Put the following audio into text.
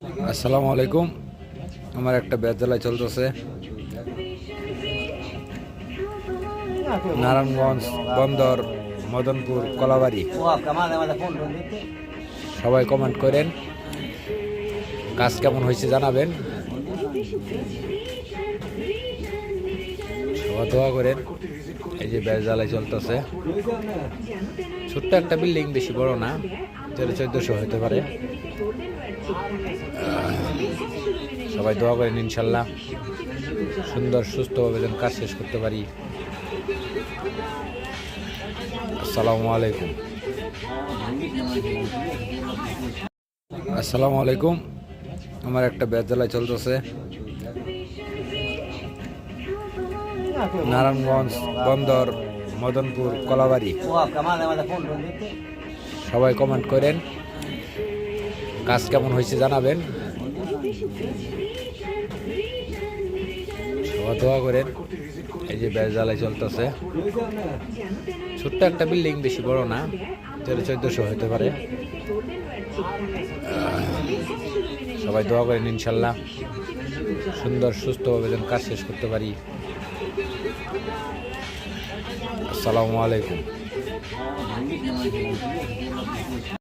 আসসালামু আলাইকুম। আমার একটা বেদজালায় চলতেছে নারায়ণগঞ্জ বন্দর মদনপুর কলাবাড়ি। সবাই কমেন্ট করেন, কাজ কেমন হয়েছে জানাবেন। সবাই দোয়া করেন। এই যে বেদজালায় চলতেছে, ছোট্ট একটা বিল্ডিং, বেশি বড় না, 1400 হতে পারে। সবাই দোয়া করেন, ইনশাল্লাহ সুন্দর সুস্থভাবে যেন কাজ শেষ করতে পারি। আসসালামু আলাইকুম। আসসালামু আলাইকুম। আমার একটা বেদজালায় চলতেছে নারায়ণগঞ্জ বন্দর মদনপুর কলাবাড়ি। সবাই কমেন্ট করেন, কাজ কেমন হয়েছে জানাবেন। সবাই দোয়া করেন। এই যে বেদজালায় চলতেছে, ছোট্ট একটা বিল্ডিং, বেশি বড় না, 1400 হতে পারে। সবাই দোয়া করেন, ইনশাল্লাহ সুন্দর সুস্থভাবে যেন কাজ শেষ করতে পারি। আসসালামু আলাইকুম।